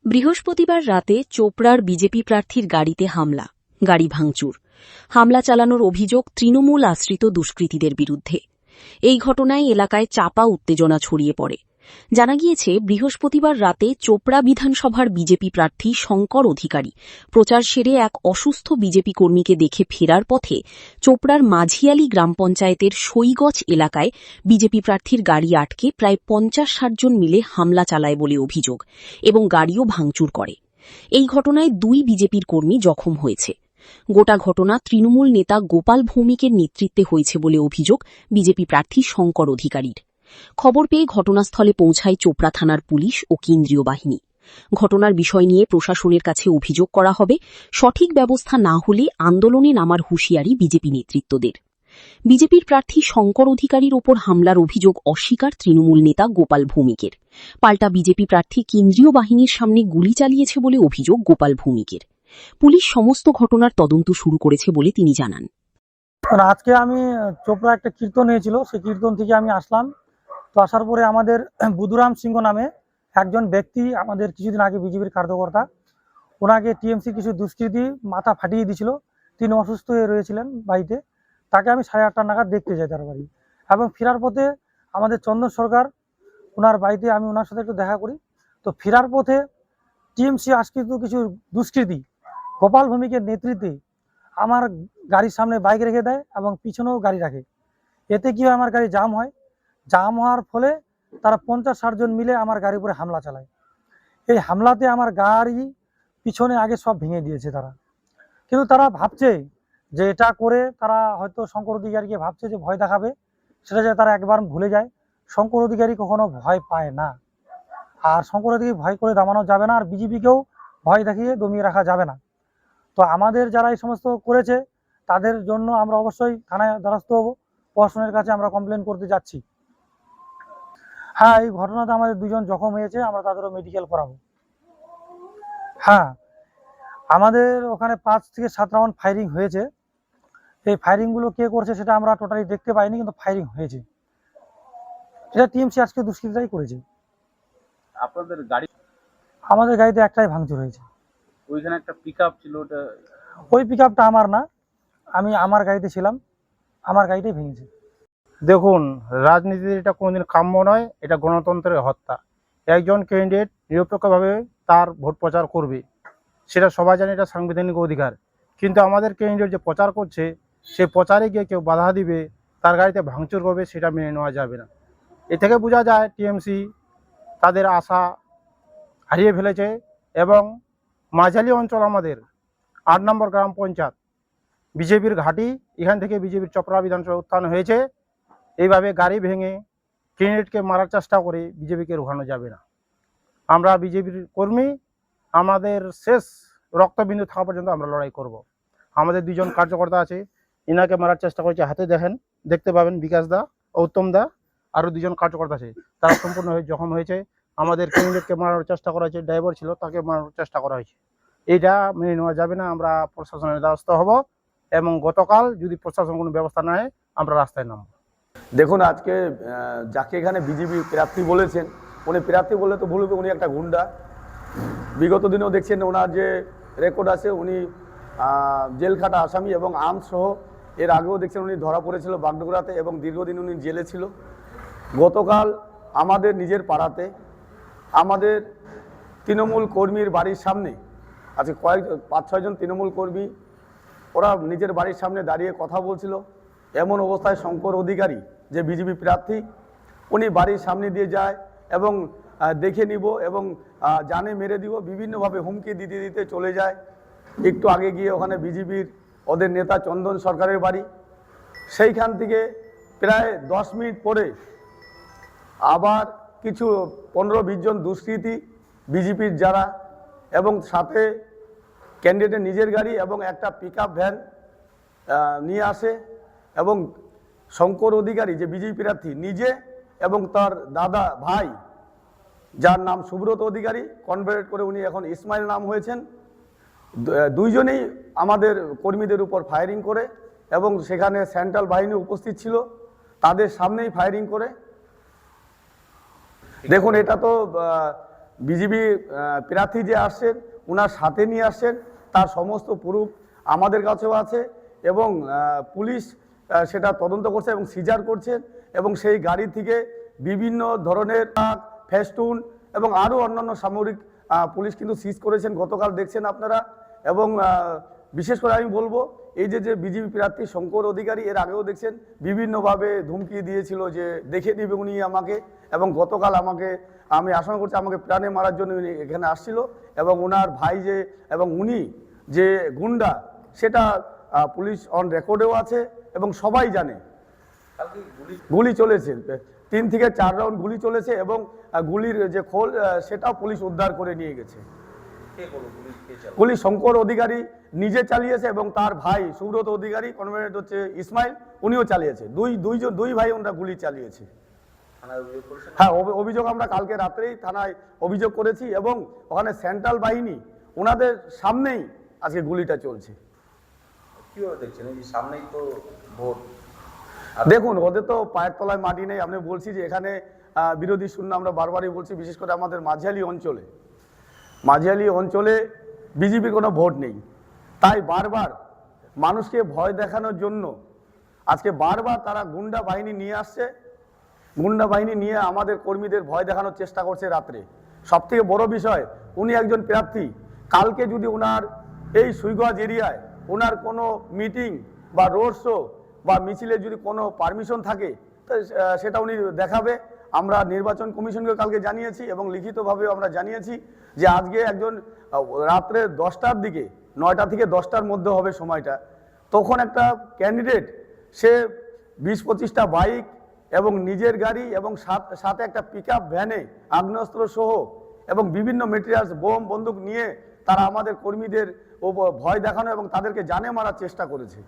বৃহস্পতিবার রাতে চোপড়ার বিজেপি প্রার্থীর গাড়িতে হামলা, গাড়ি ভাঙচুর। হামলা চালানোর অভিযোগ তৃণমূল আশ্রিত দুষ্কৃতীদের বিরুদ্ধে। এই ঘটনায় এলাকায় চাপা উত্তেজনা ছড়িয়ে পড়ে। জানা গিয়েছে, বৃহস্পতিবার রাতে চোপড়া বিধানসভার বিজেপি প্রার্থী শঙ্কর অধিকারী প্রচার সেরে এক অসুস্থ বিজেপি কর্মীকে দেখে ফেরার পথে চোপড়ার মাঝিয়ালি গ্রাম পঞ্চায়েতের সইগছ এলাকায় বিজেপি প্রার্থীর গাড়ি আটকে প্রায় ৫০-৬০ জন মিলে হামলা চালায় বলে অভিযোগ এবং গাড়িও ভাঙচুর করে। এই ঘটনায় ২ বিজেপির কর্মী জখম হয়েছে। গোটা ঘটনা তৃণমূল নেতা গোপাল ভৌমিকের নেতৃত্বে হয়েছে বলে অভিযোগ বিজেপি প্রার্থী শঙ্কর অধিকারীর। খবর পেয়ে ঘটনাস্থলে পৌঁছায় চোপড়া থানার পুলিশ ও কেন্দ্রীয় বাহিনী। ঘটনার বিষয় নিয়ে প্রশাসনের কাছে অভিযোগ করা হবে। সঠিক ব্যবস্থা না হলে আন্দোলনে নামার হুঁশিয়ারি বিজেপি নেতৃত্বদের। বিজেপির প্রার্থী শঙ্কর অধিকারীর ওপর হামলার অভিযোগ অস্বীকার তৃণমূল নেতা গোপাল ভৌমিকের। পাল্টা বিজেপি প্রার্থী কেন্দ্রীয় বাহিনীর সামনে গুলি চালিয়েছে বলে অভিযোগ গোপাল ভৌমিকের। পুলিশ সমস্ত ঘটনার তদন্ত শুরু করেছে বলে তিনি জানান। আজকে আমি চোপড়া একটা কীর্তন হয়েছিল, সেই কীর্তন থেকে আমি আসলাম। তো আসার পরে আমাদের বুধুরাম সিংহ নামে একজন ব্যক্তি, আমাদের কিছুদিন আগে বিজেপির কার্যকর্তা, ওনাকে টিএমসি কিছু দুষ্কৃতী মাথা ফাটিয়ে দিয়েছিল। তিনি অসুস্থ হয়ে রয়েছিলেন বাড়িতে। তাকে আমি 8:30 নাগাদ দেখতে যাই তার বাড়ি, এবং ফেরার পথে আমাদের চন্দন সরকার ওনার বাড়িতে, আমি ওনার সাথে একটু দেখা করি। তো ফেরার পথে টিএমসি আশ্রিত কিছু দুষ্কৃতী গোপাল ভৌমিকের নেতৃত্বে আমার গাড়ির সামনে বাইক রেখে দেয় এবং পিছনেও গাড়ি রাখে। এতে কি হয়, আমার গাড়ি জাম হয়। জাম হওয়ার ফলে তারা ৫০-৬০ জন মিলে আমার গাড়ির উপরে হামলা চালায়। এই হামলাতে আমার গাড়ি পিছনে আগে সব ভেঙে দিয়েছে তারা। কিন্তু তারা ভাবছে যে এটা করে তারা হয়তো শঙ্কর অধিকারীকে ভাবছে যে ভয় দেখাবে, সেটা যে তারা একবার ভুলে যায়। শঙ্কর অধিকারী কখনো ভয় পায় না, আর শঙ্কর অধিকারী ভয় করে দামানো যাবে না, আর বিজেপিকেও ভয় দেখিয়ে দমিয়ে রাখা যাবে না। তো আমাদের যারা এই সমস্ত করেছে তাদের জন্য আমরা অবশ্যই থানায় দ্বারস্থ হব, প্রশাসনের কাছে আমরা কমপ্লেন করতে যাচ্ছি। হ্যাঁ, এই ঘটনাতে আমাদের 2 জন জখম হয়েছে, আমরা তাদেরও মেডিকেল করাবো। হ্যাঁ, আমাদের ওখানে 5 থেকে 7 রাউন্ড ফায়ারিং হয়েছে। এই ফায়ারিংগুলো কে করছে সেটা আমরা টোটালি দেখতে পাইনি, কিন্তু ফায়ারিং হয়েছে। এটা টিএমসি আজকে দুষ্কৃতীরাই করেছে। আপনাদের গাড়ি? আমাদের গাড়িতে একটাই ভাঙচুর হয়েছে। ওইখানে একটা পিকআপ ছিল, ওটা? ওই পিকআপটা আমার না, আমি আমার গাড়িতে ছিলাম, আমার গাড়িটাই ভেঙেছে। দেখুন, রাজনীতিতে এটা কোনোদিন কাম্য নয়, এটা গণতন্ত্রের হত্যা। একজন ক্যান্ডিডেট নিরপেক্ষভাবে তার ভোট প্রচার করবে, সেটা সবাই জানে, এটা সাংবিধানিক অধিকার। কিন্তু আমাদের ক্যান্ডিডেট যে প্রচার করছে, সে প্রচারে গিয়ে কেউ বাধা দিবে, তার গাড়িতে ভাঙচুর করবে, সেটা মেনে নেওয়া যাবে না। এ থেকে বোঝা যায় টিএমসি তাদের আশা হারিয়ে ফেলেছে। এবং মাঝালি অঞ্চল, আমাদের 8 নম্বর গ্রাম পঞ্চায়েত বিজেপির ঘাঁটি, এখান থেকে বিজেপির চোপড়া বিধানসভা উত্থান হয়েছে। এইভাবে গাড়ি ভেঙে ক্যান্ডিডেটকে মারার চেষ্টা করে বিজেপিকে রোখানো যাবে না। আমরা বিজেপির কর্মী, আমাদের শেষ রক্তবিন্দু থাকা পর্যন্ত আমরা লড়াই করব। আমাদের 2 জন কার্যকর্তা আছে, ইনাকে মারার চেষ্টা করেছে, হাতে দেখতে পাবেন বিকাশ দা ও উত্তম দা। আরও 2 জন কার্যকর্তা আছে, তারা সম্পূর্ণ জখম হয়েছে। আমাদের ক্যান্ডিডেটকে মারার চেষ্টা করা হয়েছে, ড্রাইভার ছিল তাকে মারার চেষ্টা করা হয়েছে। এইটা মেনে নেওয়া যাবে না। আমরা প্রশাসনের দ্বারস্থ হব, এবং গতকাল যদি প্রশাসন কোনো ব্যবস্থা না নেয় আমরা রাস্তায় নামব। দেখুন, আজকে যাকে এখানে বিজেপি প্রার্থী বলেছেন, উনি প্রার্থী বললে তো ভুল হবে, উনি একটা গুন্ডা। বিগত দিনেও দেখছেন ওনার যে রেকর্ড আছে, উনি জেল খাটা আসামি এবং আর্মসহ। এর আগেও দেখছেন উনি ধরা পড়েছিল বাগডোগরাতে, এবং দীর্ঘদিন উনি জেলে ছিল। গতকাল আমাদের নিজের পাড়াতে আমাদের তৃণমূল কর্মীর বাড়ির সামনে আজকে 5-6 জন তৃণমূল কর্মী, ওরা নিজের বাড়ির সামনে দাঁড়িয়ে কথা বলছিল। এমন অবস্থায় শঙ্কর অধিকারী, যে বিজেপি প্রার্থী, উনি বাড়ির সামনে দিয়ে যায় এবং দেখে নিব এবং জানে মেরে দিব, বিভিন্নভাবে হুমকি দিতে দিতে চলে যায়। একটু আগে গিয়ে ওখানে বিজেপির ওদের নেতা চন্দন সরকারের বাড়ি, সেইখান থেকে প্রায় 10 মিনিট পরে আবার কিছু 15-20 জন দুষ্কৃতী বিজেপির যারা, এবং সাথে ক্যান্ডিডেটের নিজের গাড়ি এবং একটা পিকআপ ভ্যান নিয়ে আসে। এবং শঙ্কর অধিকারী, যে বিজেপি প্রার্থী, নিজে এবং তার দাদা ভাই, যার নাম সুব্রত অধিকারী, কনভার্ট করে উনি এখন ইসমাইল নাম হয়েছেন, 2 জনেই আমাদের কর্মীদের উপর ফায়ারিং করে, এবং সেখানে সেন্ট্রাল বাহিনী উপস্থিত ছিল, তাদের সামনেই ফায়ারিং করে। দেখুন, এটা তো বিজেপি প্রার্থী যে আসছেন ওনার সাথে নিয়ে আসছেন তার সমস্ত প্রুফ আমাদের কাছেও আছে এবং পুলিশ সেটা তদন্ত করছে এবং সিজার করছেন এবং সেই গাড়ি থেকে বিভিন্ন ধরনের ফেস্টুন এবং আরও অন্যান্য সামরিক পুলিশ কিন্তু সিজ করেছেন গতকাল দেখছেন আপনারা। এবং বিশেষ করে আমি বলবো এই যে বিজেপি প্রার্থী শঙ্কর অধিকারী এর আগেও দেখছেন বিভিন্নভাবে ধুমকি দিয়েছিল যে দেখে নিবে উনি আমাকে, এবং গতকাল আমি আশঙ্কা করছি আমাকে প্রাণে মারার জন্য উনি এখানে আসছিল এবং ওনার ভাই যে এবং উনি যে গুন্ডা সেটা পুলিশ অন রেকর্ডেও আছে এবং সবাই জানে। গুলি চলেছে 3 থেকে 4 রাউন্ড গুলি চলেছে এবং গুলির যে খোল সেটাও পুলিশ উদ্ধার করে নিয়ে গেছে। গুলি শঙ্কর অধিকারী নিজে চালিয়েছে এবং তার ভাই সুব্রত অধিকারী কনভেন্ট হচ্ছে ইসমাইল উনিও চালিয়েছে। দুই ভাই ওনারা গুলি চালিয়েছে। হ্যাঁ, অভিযোগ আমরা কালকে রাত্রেই থানায় অভিযোগ করেছি এবং ওখানে সেন্ট্রাল বাহিনী ওনাদের সামনেই আজকে গুলিটা চলছে। কিভাবে দেখছেন এই সামনেই তো ভোট? দেখুন ওদের তো পায়ের তলায় মাটি নেই। আমি বলছি যে এখানে বিরোধী শূন্য আমরা বারবারই বলছি, বিশেষ করে আমাদের মাঝিয়ালি অঞ্চলে বিজেপির কোনো ভোট নেই। তাই বারবার মানুষকে ভয় দেখানোর জন্য আজকে বারবার তারা গুন্ডা বাহিনী নিয়ে আসছে। গুন্ডা বাহিনী নিয়ে আমাদের কর্মীদের ভয় দেখানোর চেষ্টা করছে রাত্রে। সবথেকে বড় বিষয় উনি একজন প্রার্থী, কালকে যদি ওনার এই সুইগঞ্জ এরিয়ায় ওনার কোনো মিটিং বা রোড শো বা মিছিলের যদি কোনো পারমিশন থাকে তো সেটা উনি দেখাবে। আমরা নির্বাচন কমিশনকে কালকে জানিয়েছি এবং লিখিতভাবেও আমরা জানিয়েছি যে আজকে একজন রাত্রে 10টার দিকে 9টা থেকে 10টার মধ্যে হবে সময়টা, তখন একটা ক্যান্ডিডেট সে 20-25টা বাইক এবং নিজের গাড়ি এবং সাথে একটা পিকআপ ভ্যানে আগ্নেয়াস্ত্র সহ এবং বিভিন্ন মেটেরিয়ালস বোম বন্দুক নিয়ে তারা আমাদের কর্মীদের ভয় দেখানো এবং তাদেরকে জানে মারার চেষ্টা করেছে।